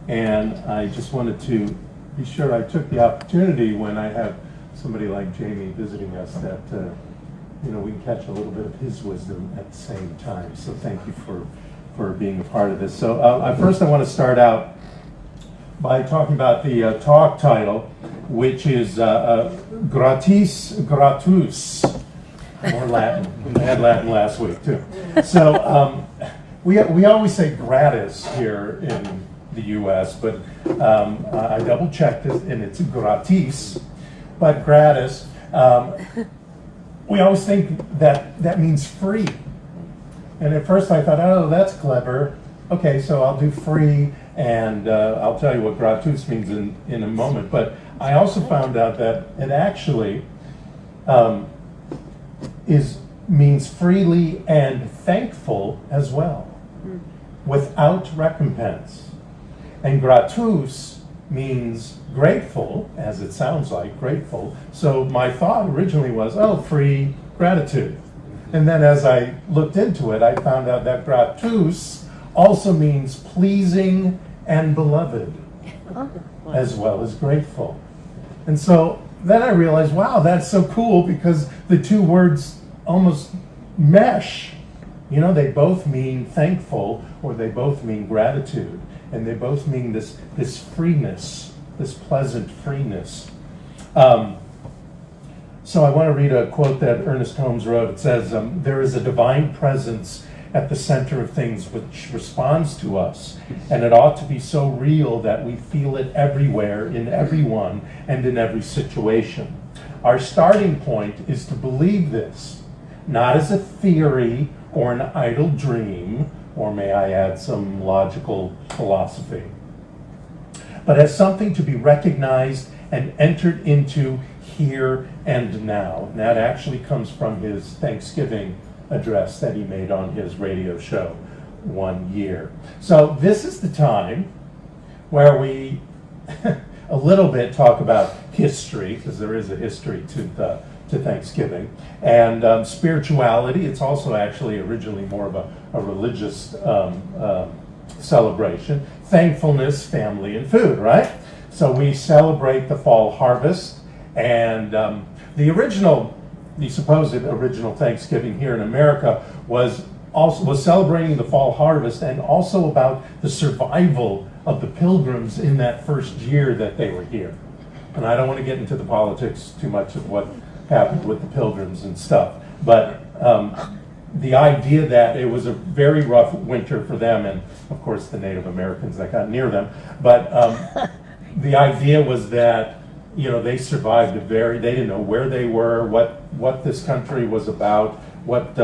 And I just wanted to be sure I took the opportunity when I have somebody like Jamie visiting us that we can catch a little bit of his wisdom at the same time. So thank you for being a part of this. So first I want to start out by talking about the talk title, which is Gratis Gratus, or Latin. We had Latin last week too. So we always say gratis here in the U.S., but I double checked it and it's gratis, but gratis. We always think that means free. And at first I thought, oh, that's clever. Okay, so I'll do free, and I'll tell you what gratus means in a moment. But I also found out that it actually means freely and thankful as well, without recompense. And gratus means grateful, as it sounds like, grateful. So my thought originally was, oh, free gratitude. And then as I looked into it, I found out that gratus also means pleasing and beloved, as well as grateful. And so then I realized, wow, that's so cool, because the two words almost mesh. You know, they both mean thankful, or they both mean gratitude. And they both mean this freeness, this pleasant freeness. So I want to read a quote that Ernest Holmes wrote. It says, there is a divine presence at the center of things which responds to us, and it ought to be so real that we feel it everywhere, in everyone, and in every situation. Our starting point is to believe this, not as a theory or an idle dream, or may I add some logical philosophy, but as something to be recognized and entered into here and now. And that actually comes from his Thanksgiving address that he made on his radio show one year. So this is the time where we a little bit talk about history, because there is a history to Thanksgiving, and spirituality. It's also actually originally more of a religious celebration. Thankfulness, family, and food, right? So we celebrate the fall harvest, and the supposed original Thanksgiving here in America was celebrating the fall harvest, and also about the survival of the pilgrims in that first year that they were here. And I don't want to get into the politics too much of what happened with the pilgrims and stuff, but the idea that it was a very rough winter for them, and of course the Native Americans that got near them, but the idea was that they survived they didn't know where they were, what this country was about, what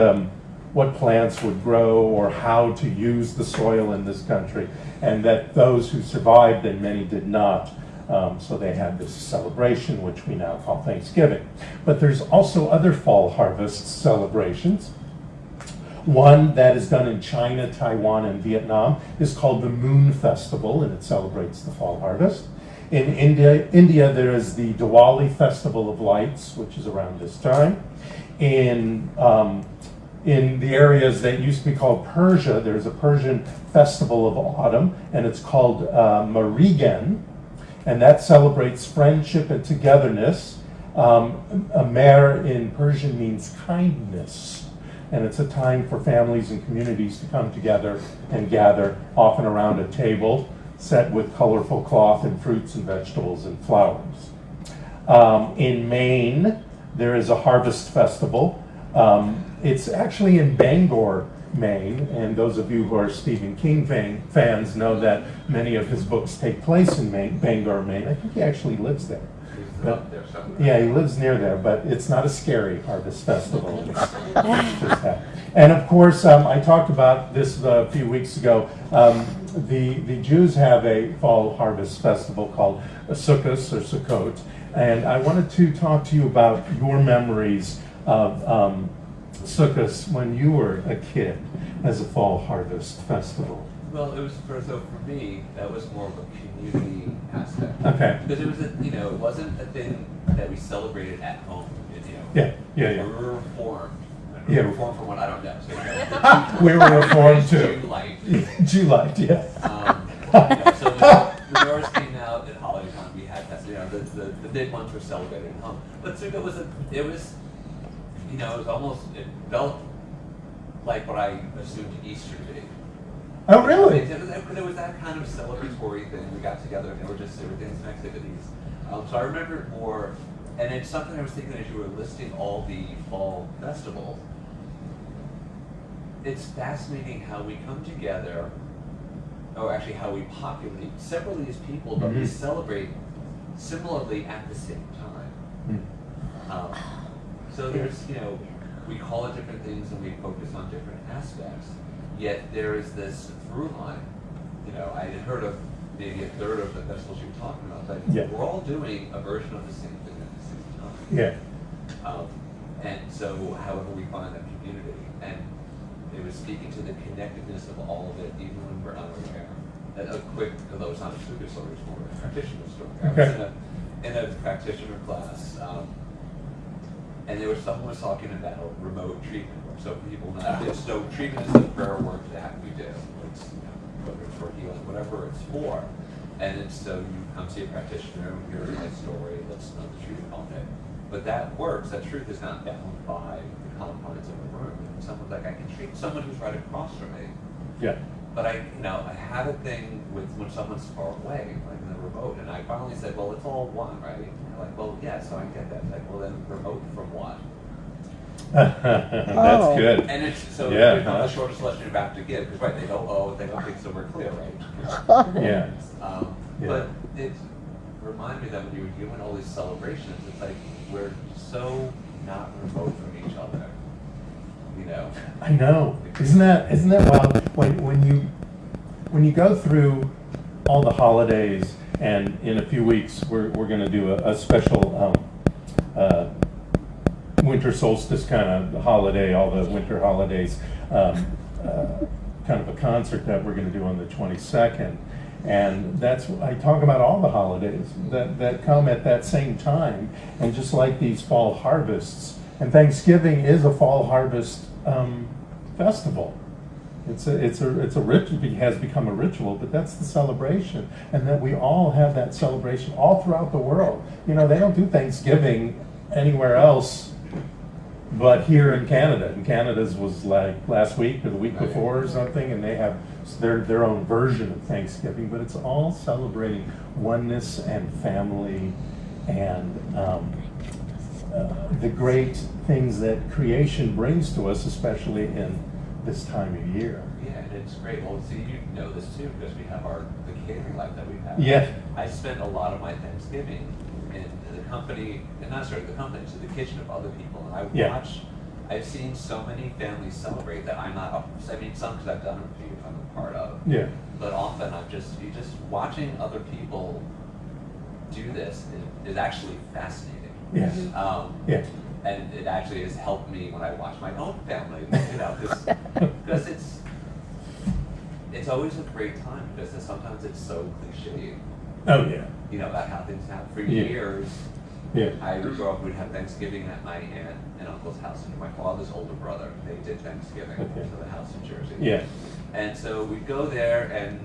plants would grow, or how to use the soil in this country, and that those who survived, and many did not. So they had this celebration, which we now call Thanksgiving. But there's also other fall harvest celebrations. One that is done in China, Taiwan, and Vietnam is called the Moon Festival, and it celebrates the fall harvest. In India, there is the Diwali Festival of Lights, which is around this time. In the areas that used to be called Persia, there's a Persian Festival of Autumn, and it's called Marigen, and that celebrates friendship and togetherness. Amer in Persian means kindness, and it's a time for families and communities to come together and gather, often around a table set with colorful cloth and fruits and vegetables and flowers. In Maine, there is a harvest festival. It's actually in Bangor, Maine, and those of you who are Stephen King fans know that many of his books take place in Bangor, Maine. I think he actually lives there. But, yeah, he lives near there, but it's not a scary harvest festival. It's just that. And of course, I talked about this a few weeks ago. The Jews have a fall harvest festival called Sukkot or Sukkot, and I wanted to talk to you about your memories of Sukkot when you were a kid as a fall harvest festival. Well, it was so for me that was more of a community aspect. Okay. Because it was it wasn't a thing that we celebrated at home. Yeah. We were reformed. Yeah. Reformed from what I don't know. So, we were reformed too. Jew-like. Jew-like, yeah. So out at holiday time. We had that, the big ones were celebrated at home. But Sukkot was, it was almost, it felt like what I assumed Easter to be. Oh, really? There was that kind of celebratory thing. We got together and there were things and activities. So I remember it more, and it's something I was thinking as you were listing all the fall festivals. It's fascinating how we come together, or actually how we populate separately as people, but we celebrate similarly at the same time. So there's, we call it different things and we focus on different aspects, yet there is this through line. I had heard of maybe a third of the festivals you're talking about, but we're all doing a version of the same thing at the same time. Yeah. And so however we find that community, and it was speaking to the connectedness of all of it, even when we're unaware. A quick, although it's not a student story, it's more a practitioner story. I was in a practitioner class, and someone was talking about remote treatment work. So people know, so treatment is the prayer work that we do. It's, whether it's for healing, whatever it's for. And it's so you come see a practitioner, hear my story, let's know the truth on it. But that works, that truth is not bound by the confines of a room. And someone's like, I can treat someone who's right across from me. Yeah. But I have a thing with when someone's far away, like in the remote, and I finally said, well, it's all one, right? And they're like, well, yeah, so I get that. Like, well, then remote from what? That's good. And it's so it's not the shortest lesson you're about to give, because they don't think so we're clear, right? Yeah. But it reminded me that when you were doing all these celebrations, it's like we're so not remote from each other. I know. Isn't that wild? When you go through all the holidays, and in a few weeks we're going to do a special winter solstice kind of holiday, all the winter holidays, kind of a concert that we're going to do on the 22nd. And I talk about all the holidays that come at that same time, and just like these fall harvests, and Thanksgiving is a fall harvest festival. It's a ritual. It has become a ritual, but that's the celebration, and that we all have that celebration all throughout the world. They don't do Thanksgiving anywhere else but here in Canada. And Canada's was like last week or the week before or something, and they have their own version of Thanksgiving, but it's all celebrating oneness and family and the great things that creation brings to us, especially in this time of year. Yeah, and it's great. Well, see, you know this too, because we have the catering life that we have. Yeah. I spent a lot of my Thanksgiving in the company, and not sorry, the company, so the kitchen of other people, and I watch. I've seen so many families celebrate that I'm not. I mean, some because I've done a few I'm a part of. Yeah. But often you just watching other people do this is actually fascinating. Yes. Yeah. And it actually has helped me when I watch my own family, because it's always a great time, because sometimes it's so cliche. Oh yeah. About how things happen. For Yeah. years, Yeah. I would grow up, we'd have Thanksgiving at my aunt and uncle's house, and my father's older brother, they did Thanksgiving to the house in Jersey. Yeah. And so we'd go there, and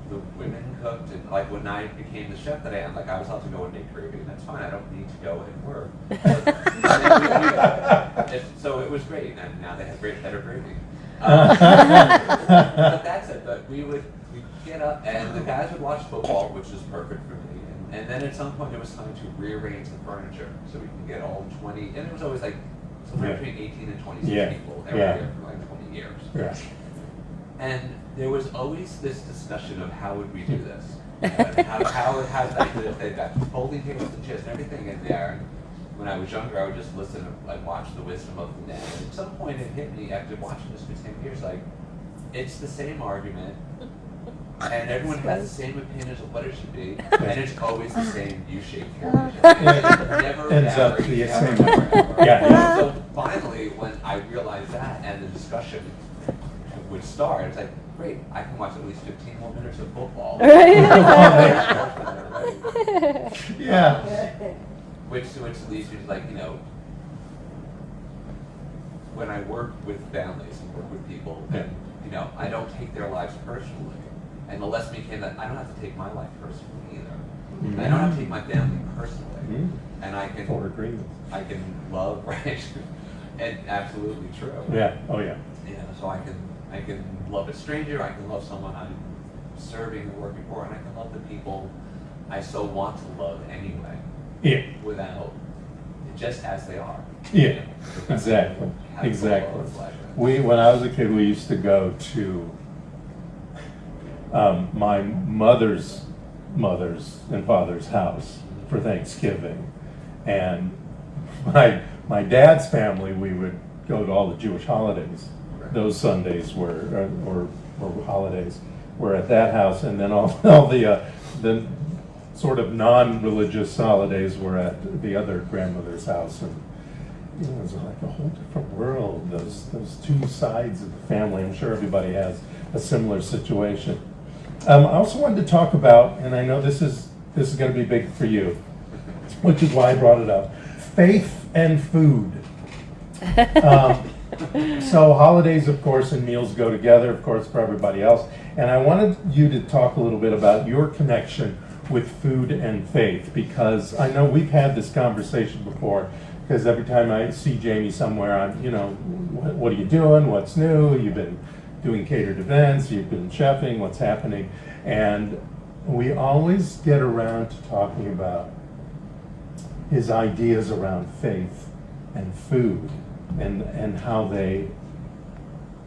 the women cooked, and like when I became the chef that I am, like I was allowed to go and make gravy, and that's fine, I don't need to go and work. So it was great, and now they have better gravy. But that's it, but we'd get up, and the guys would watch football, which is perfect for me. And then at some point it was time to rearrange the furniture so we could get all 20, and it was always like somewhere between 18 and 26 people every year for like 20 years. Yeah. And there was always this discussion of how would we do this? How they've got folding tables and chairs and everything in there. And when I was younger, I would just listen and watch the wisdom of the men. And at some point it hit me after watching this for 10 years, like, it's the same argument. And everyone has the same opinions of what it should be, and it's always the same U-shaped pyramid. It never ends up the same ever. Yeah. So finally, when I realized that, and the discussion would start, it's like, great, I can watch at least 15 more minutes of football. Yeah. Which leads me to, like, when I work with families and work with people, and I don't take their lives personally. And the lesson became that I don't have to take my life personally either. Mm-hmm. I don't have to take my family personally. Mm-hmm. And I can I can love, right? And absolutely true. Yeah. Oh yeah. So I can love a stranger, I can love someone I'm serving and working for, and I can love the people I so want to love anyway. Yeah. Without, just as they are. Yeah. Exactly. Exactly. When I was a kid, we used to go to my mother's and father's house for Thanksgiving, and my dad's family, we would go to all the Jewish holidays. Those Sundays were or holidays were at that house, and then all the sort of non-religious holidays were at the other grandmother's house, and it was like a whole different world. Those two sides of the family. I'm sure everybody has a similar situation. I also wanted to talk about, and I know this is going to be big for you, which is why I brought it up: faith and food. So holidays, of course, and meals go together, of course, for everybody else. And I wanted you to talk a little bit about your connection with food and faith, because I know we've had this conversation before, because every time I see Jamie somewhere, I'm, what are you doing? What's new? You've been doing catered events, you've been chefing, what's happening? And we always get around to talking about his ideas around faith and food, and how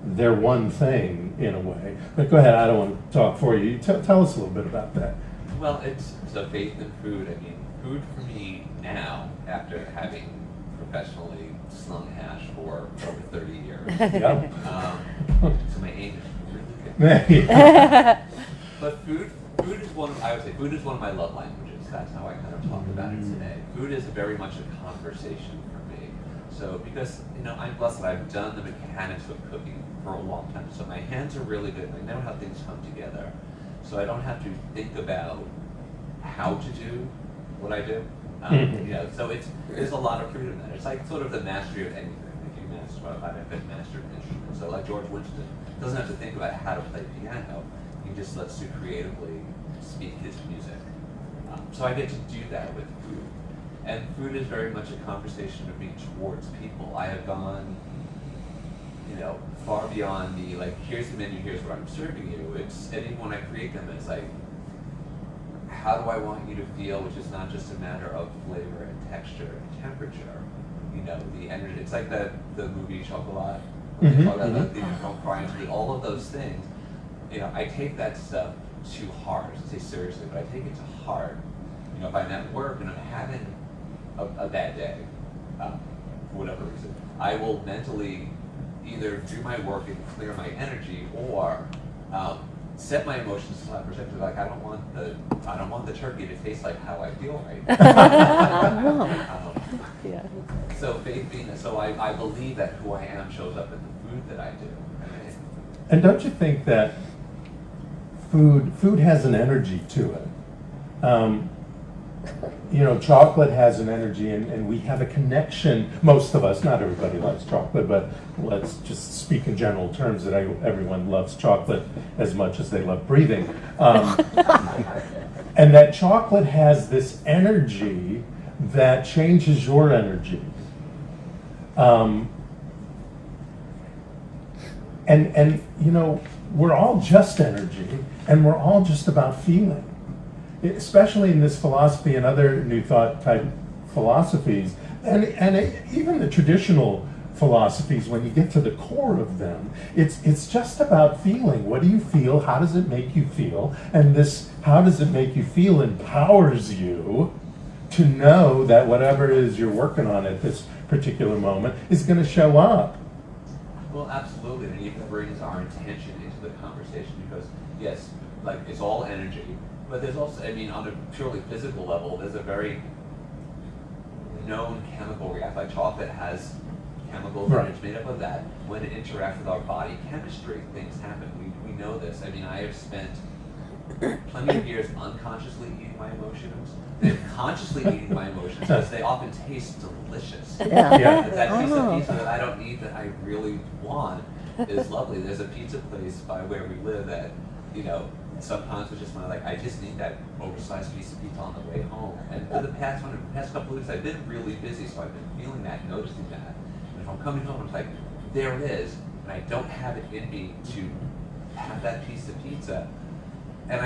they're one thing in a way. But go ahead, I don't want to talk for you. Tell us a little bit about that. Well, it's so faith and food. I mean, food for me now, after having professionally slung hash for over 30 years. Yep. So my aim is really good. But food is food is one of my love languages. That's how I kind of talk about it today. Food is very much a conversation for me. So because I'm blessed that I've done the mechanics of cooking for a long time. So my hands are really good. I know how things come together. So I don't have to think about how to do what I do. So there's a lot of freedom there. It's like sort of the mastery of anything. If you I've been master of an instrument. So like George Winston doesn't have to think about how to play piano. He just lets you creatively speak his music. So I get to do that with food. And food is very much a conversation of me towards people. I have gone, far beyond the here's the menu, here's what I'm serving you. It's, and even when I create them, it's like, how do I want you to feel, which is not just a matter of flavor and texture and temperature. The energy. It's like the movie Chocolat. They talk about don't cry into all of those things. I take that stuff too hard, to say seriously, but I take it to heart. If I'm at work and I'm having a bad day, for whatever reason, I will mentally either do my work and clear my energy, or set my emotions to 5%. Like I don't want the turkey to taste like how I feel right now. Yeah. So faith being so I believe that who I am shows up in the food that I do. And don't you think that food has an energy to it? Chocolate has an energy, and we have a connection. Most of us, not everybody likes chocolate, but let's just speak in general terms that everyone loves chocolate as much as they love breathing. And that chocolate has this energy that changes your energy. We're all just energy, and we're all just about feeling. Especially in this philosophy and other New Thought type philosophies, and even the traditional philosophies, when you get to the core of them, it's just about feeling. What do you feel? How does it make you feel? And this how does it make you feel empowers you to know that whatever it is you're working on at this particular moment is going to show up. Well, absolutely, and it even brings our intention into the conversation, because yes, it's all energy. But there's also, on a purely physical level, there's a very known chemical reaction. Like chocolate has chemicals, right, and it's made up of that. When it interacts with our body chemistry, things happen. We know this. I have spent plenty of years unconsciously eating my emotions, then consciously eating my emotions, because they often taste delicious. Yeah. That piece of pizza that I don't eat that I really want is lovely. There's a pizza place by where we live that, sometimes it's just I just need that oversized piece of pizza on the way home. And for the past couple of weeks, I've been really busy, so I've been feeling that, noticing that. And if I'm coming home, it's like, there it is, and I don't have it in me to have that piece of pizza. And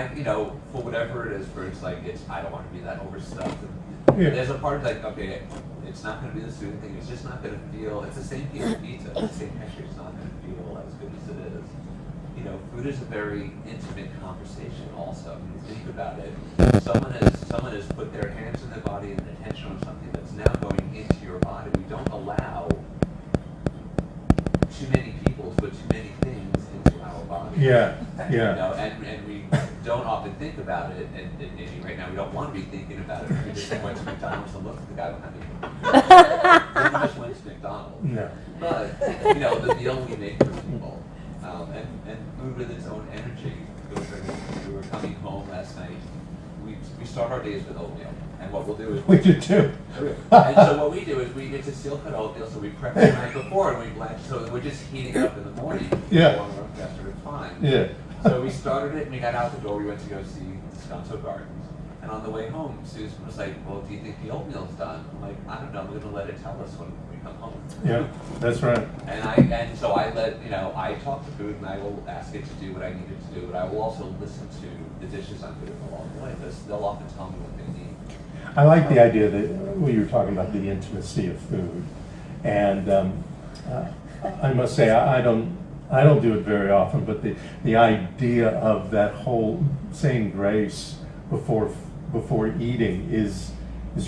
for whatever it is, where I don't want to be that overstuffed. Yeah. There's a part like, okay, it's not going to be the soothing thing. It's just not going to feel. It's the same piece of pizza, it's the same texture. It's not going to feel as good as it is. Food is a very intimate conversation. Also, when you think about it, someone has put their hands in their body and attention on something that's now going into your body. We don't allow too many people to put too many things into our body. Yeah. And we don't often think about it, and maybe right now we don't want to be thinking about it. We just went to McDonald's and looked at the guy behind me. We just went to McDonald's. No. But, the meal we make for people, and food with its own energy. We were coming home last night. We start our days with oatmeal. And what we'll do is... We do too. And so what we do is we get to steel cut oatmeal, so we prep it the night before, and we blanch, so we're just heating it up in the morning. Yeah. After it's fine. Yeah. So we started it, and we got out the door. We went to go see Descanso Gardens. And on the way home, Susan was like, well, do you think the oatmeal's done? I'm like, I don't know. I'm going to let it tell us when we come home. Yeah, that's right. And so I let, I talk to food, and I will ask it to do what I need it to do, but I will also listen to the dishes I'm doing along the way, because they'll often tell me what they need. I like the idea that we were talking about the intimacy of food, and I must say I don't do it very often, but the idea of that whole saying grace before eating is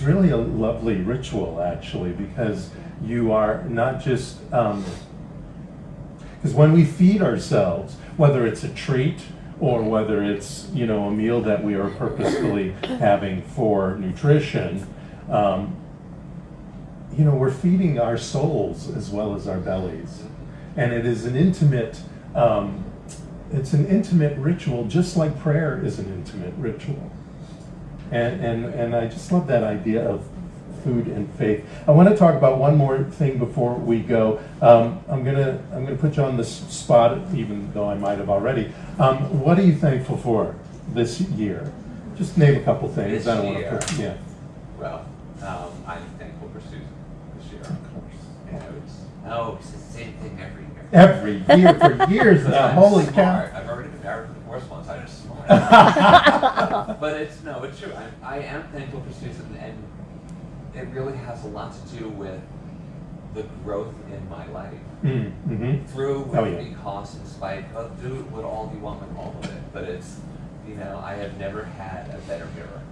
really a lovely ritual, actually, because you are not just because when we feed ourselves, whether it's a treat or whether it's a meal that we are purposefully having for nutrition, we're feeding our souls as well as our bellies, and it is an intimate ritual, just like prayer is an intimate ritual. And I just love that idea of food and faith. I want to talk about one more thing before we go. I'm gonna put you on the spot, even though I might have already. What are you thankful for this year? Just name a couple things. This I don't year? want to put, yeah. Well, I'm thankful for Susan this year. Of course. It's the same thing every year. Every year for years now. I'm Holy smart. cow! I've already been married for the divorce once. I'm just smart. But it's true. I am thankful for Susan, and it really has a lot to do with the growth in my life. Mm-hmm. Through, yeah. because, in spite of, do what all you want with all of it. But it's, I have never had a better mirror.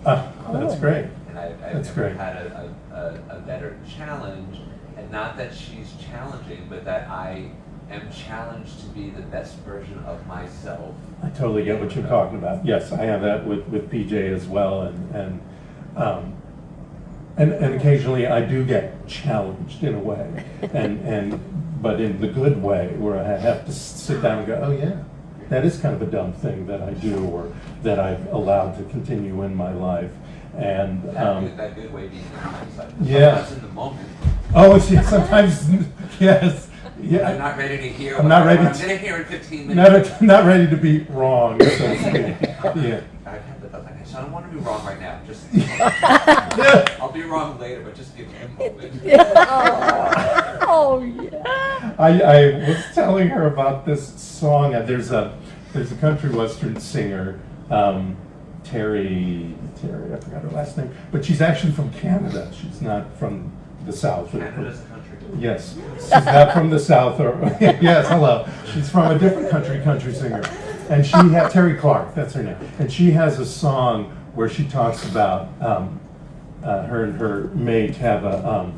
That's great. And I've That's never great. had a better challenge. And not that she's challenging, but that I am challenged to be the best version of myself. I totally get what you're talking about. Yes, I have that with PJ as well, and occasionally I do get challenged in a way, but in the good way, where I have to sit down and go, oh yeah, that is kind of a dumb thing that I do, or that I've allowed to continue in my life, and that good way being in hindsight. Yeah. Sometimes in the moment. Oh, sometimes yes. Yeah. I'm not ready to hear. I'm not ready I'm to- going to hear in 15 minutes. Not ready to be wrong, so to speak. Yeah. I've had the thought, so I don't want to be wrong right now. Just I'll be wrong later, but just give me a moment. Oh yeah. I was telling her about this song. There's a country western singer, Terry. I forgot her last name, but she's actually from Canada. She's not from the South. Canada's a country. Yes, she's not from the South. Or yes, hello. She's from a different country singer, and she had Terry Clark. That's her name, and she has a song where she talks about her and her mate have a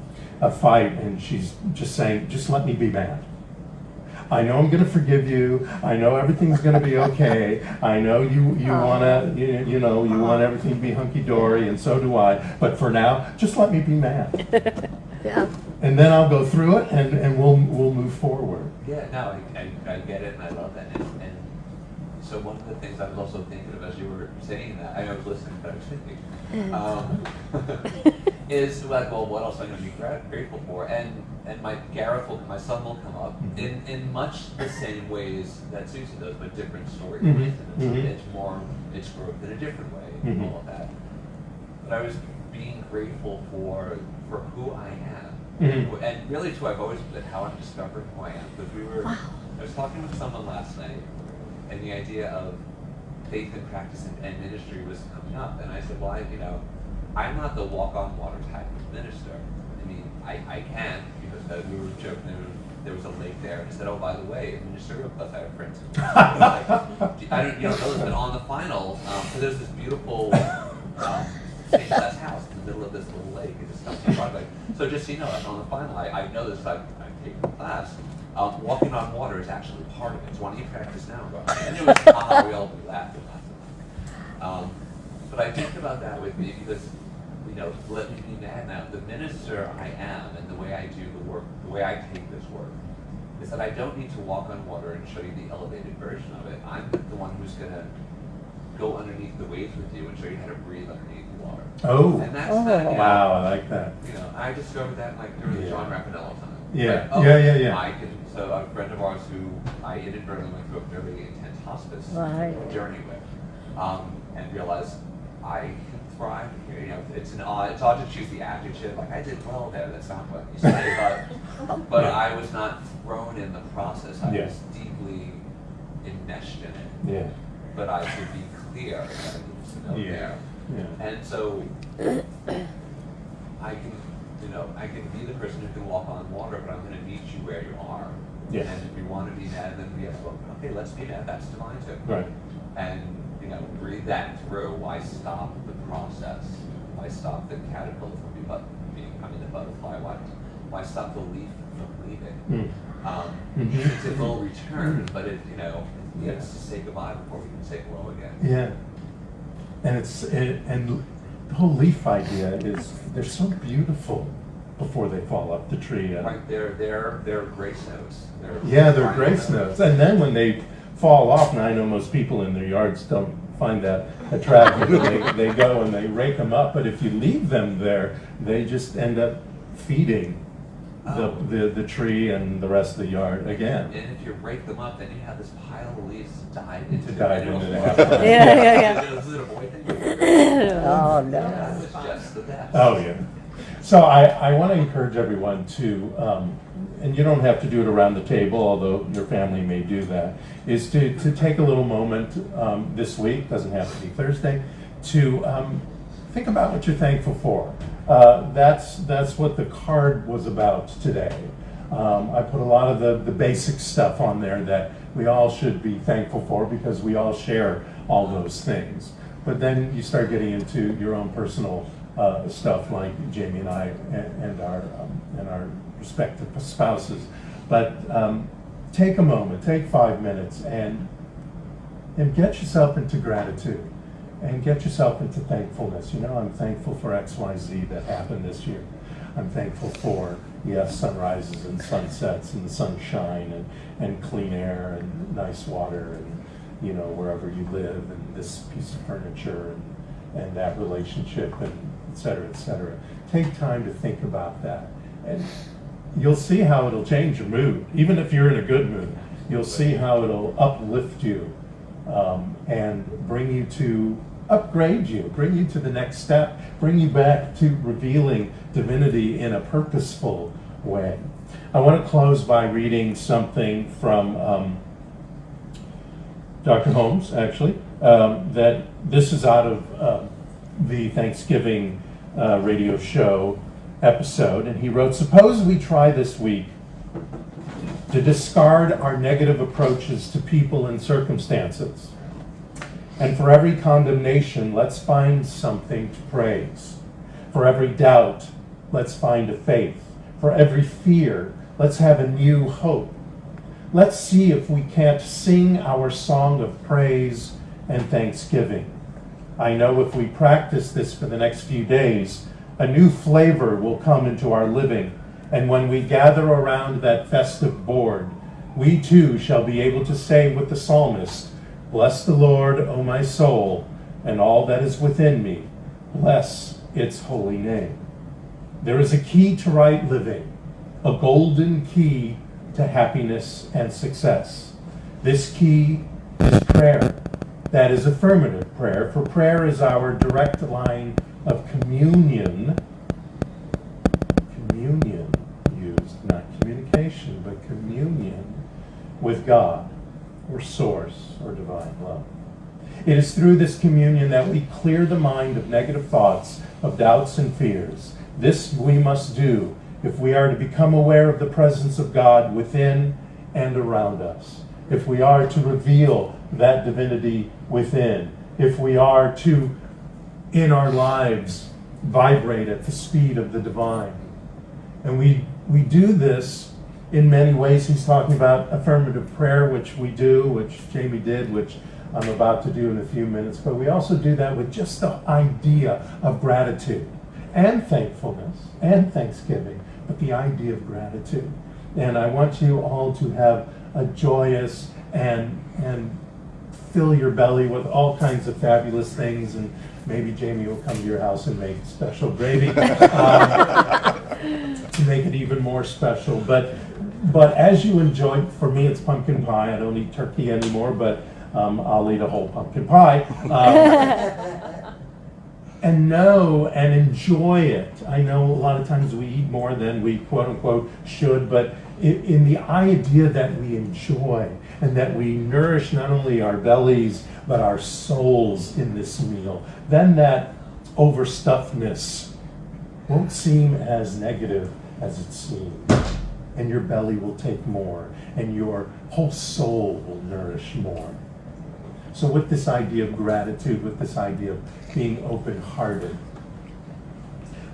fight, and she's just saying, "Just let me be mad. I know I'm going to forgive you. I know everything's going to be okay. I know you wanna you want everything to be hunky dory, and so do I. But for now, just let me be mad." Yeah. And then I'll go through it, and we'll move forward. Yeah, no, I get it, and I love that. And so one of the things I was also thinking of as you were saying that, I was listening, but I was thinking, is like, well, what else am I going to be grateful for? And my son will come up in much the same ways that Susie does, but different stories. It's growth in a different way, and all of that. But I was being grateful for who I am, and really too, I've always been how I'm discovering who I am. Because I was talking with someone last night, and the idea of faith and practice and ministry was coming up, and I said, well, I'm not the walk on water type of minister. I mean, I can, because we were joking, there was a lake there, and I said, oh, by the way, in ministerial class, I have friends. I don't, know this, but on the final, so there's this beautiful stained glass house in the middle of this little lake. It just comes to Broadway. So just so you know, on the final, I know this, I've taken the class. Walking on water is actually part of it. So why don't you practice now? And it was, we all laughed about it. But I think about that with me because, let me be mad now. The minister I am and the way I do the work, the way I take this work, is that I don't need to walk on water and show you the elevated version of it. I'm the one who's going to go underneath the waves with you and show you how to breathe underneath the water. Oh, and that's wow, I like that. I discovered that like during the John Rapinello time. Yeah, like, yeah. I can. So a friend of ours who I inadvertently went through a very intense hospice journey with, and realized I can thrive here. It's odd to choose the adjective. Like I did well there. That's not what you say, but I was not thrown in the process. I was deeply enmeshed in it. Yeah. But I could be clear that I needed to know there. Yeah. And so I can be the person who can walk on water, but I'm going to meet you where you are. Yeah. And if you want to be mad, then okay, let's be mad. That's divine too. Right. And breathe that through. Why stop the process? Why stop the caterpillar from becoming the butterfly? Why stop the leaf from leaving? It will return, but it has to say goodbye before we can say hello again. Yeah. And the whole leaf idea is they're so beautiful before they fall up the tree. Right, they're grace notes. They're grace notes. And then when they fall off, and I know most people in their yards don't find that attractive, they go and they rake them up, but if you leave them there, they just end up feeding the tree and the rest of the yard again. And if you rake them up, then you have this pile of leaves dive into the Yeah. Is it a boy thing? Oh, no. That was just the best. Oh, yeah. So I want to encourage everyone to, and you don't have to do it around the table, although your family may do that, is to take a little moment this week, doesn't have to be Thursday, to think about what you're thankful for. That's what the card was about today. I put a lot of the basic stuff on there that we all should be thankful for because we all share all those things. But then you start getting into your own personal stuff like Jamie and I and our respective spouses. But take a moment, take 5 minutes and get yourself into gratitude. And get yourself into thankfulness. I'm thankful for XYZ that happened this year. I'm thankful for, sunrises and sunsets and the sunshine and clean air and nice water and, wherever you live and this piece of furniture and that relationship and et cetera, et cetera. Take time to think about that. And you'll see how it'll change your mood. Even if you're in a good mood, you'll see how it'll uplift you and bring you to upgrade you, bring you to the next step, bring you back to revealing divinity in a purposeful way. I want to close by reading something from Dr. Holmes, actually, that this is out of the Thanksgiving radio show episode, and he wrote, "Suppose we try this week to discard our negative approaches to people and circumstances. And for every condemnation, let's find something to praise. For every doubt, let's find a faith. For every fear, let's have a new hope. Let's see if we can't sing our song of praise and thanksgiving. I know if we practice this for the next few days, a new flavor will come into our living. And when we gather around that festive board, we too shall be able to say with the psalmist, 'Bless the Lord, O my soul, and all that is within me. Bless its holy name.'" There is a key to right living, a golden key to happiness and success. This key is prayer. That is affirmative prayer, for prayer is our direct line of communion used, not communication, but communion with God, or source, or divine love. It is through this communion that we clear the mind of negative thoughts, of doubts and fears. This we must do if we are to become aware of the presence of God within and around us, if we are to reveal that divinity within, if we are to, in our lives, vibrate at the speed of the divine. And we do this in many ways. He's talking about affirmative prayer, which we do, which Jamie did, which I'm about to do in a few minutes. But we also do that with just the idea of gratitude and thankfulness and thanksgiving, but the idea of gratitude. And I want you all to have a joyous and fill your belly with all kinds of fabulous things, and maybe Jamie will come to your house and make special gravy to make it even more special. But as you enjoy, for me it's pumpkin pie. I don't eat turkey anymore, but I'll eat a whole pumpkin pie. And know and enjoy it. I know a lot of times we eat more than we quote unquote should, but in the idea that we enjoy and that we nourish not only our bellies but our souls in this meal, then that overstuffedness won't seem as negative as it seems. And your belly will take more, and your whole soul will nourish more. So with this idea of gratitude, with this idea of being open-hearted,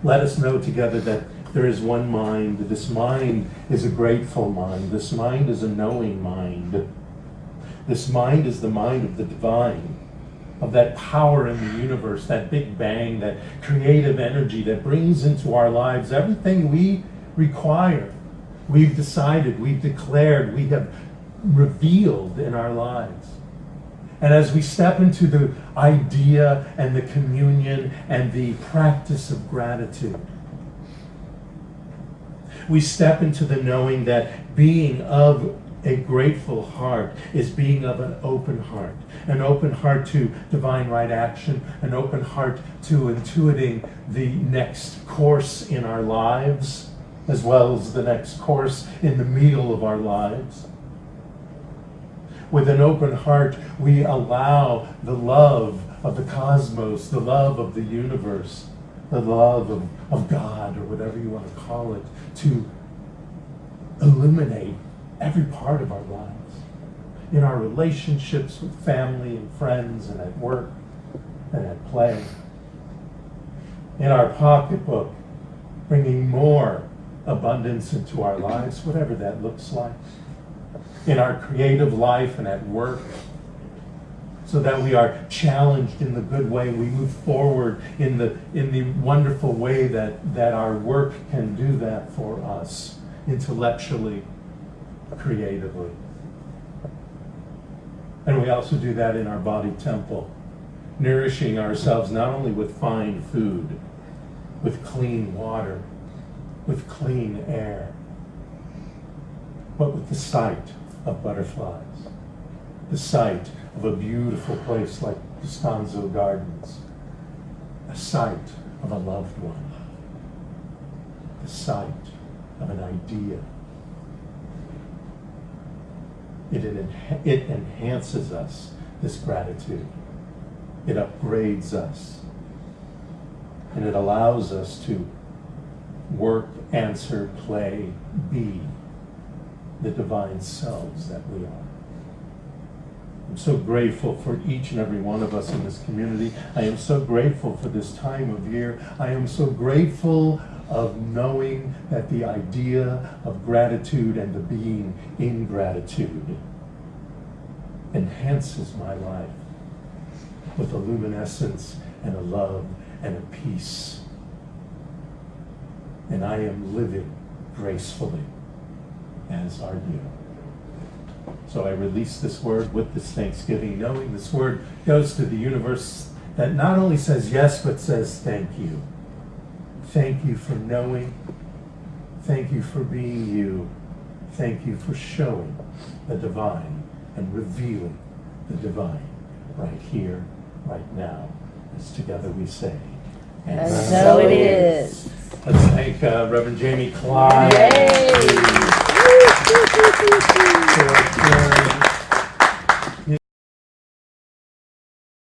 let us know together that there is one mind. This mind is a grateful mind. This mind is a knowing mind. This mind is the mind of the divine, of that power in the universe, that big bang, that creative energy that brings into our lives everything we require. We've decided, we've declared, we have revealed in our lives. And as we step into the idea and the communion and the practice of gratitude, we step into the knowing that being of a grateful heart is being of an open heart to divine right action, an open heart to intuiting the next course in our lives, as well as the next course in the meal of our lives. With an open heart, we allow the love of the cosmos, the love of the universe, the love of God, or whatever you want to call it, to illuminate every part of our lives. In our relationships with family and friends, and at work, and at play. In our pocketbook, bringing more abundance into our lives, whatever that looks like. In our creative life and at work, so that we are challenged in the good way. We move forward in the wonderful way that our work can do that for us, intellectually, creatively. And we also do that in our body temple, nourishing ourselves not only with fine food, with clean water, with clean air, but with the sight of butterflies, the sight of a beautiful place like Descanso Gardens, a sight of a loved one, the sight of an idea. It enhances us, this gratitude. It upgrades us. And it allows us to work, answer, play, be the divine selves that we are. I'm so grateful for each and every one of us in this community. I am so grateful for this time of year. I am so grateful of knowing that the idea of gratitude and the being in gratitude enhances my life with a luminescence and a love and a peace. And I am living gracefully, as are you. So I release this word with this thanksgiving, knowing this word goes to the universe that not only says yes, but says thank you. Thank you for knowing. Thank you for being you. Thank you for showing the divine and revealing the divine right here, right now. As together we say. And so it is. Let's thank Reverend Jamie Klein. Yay!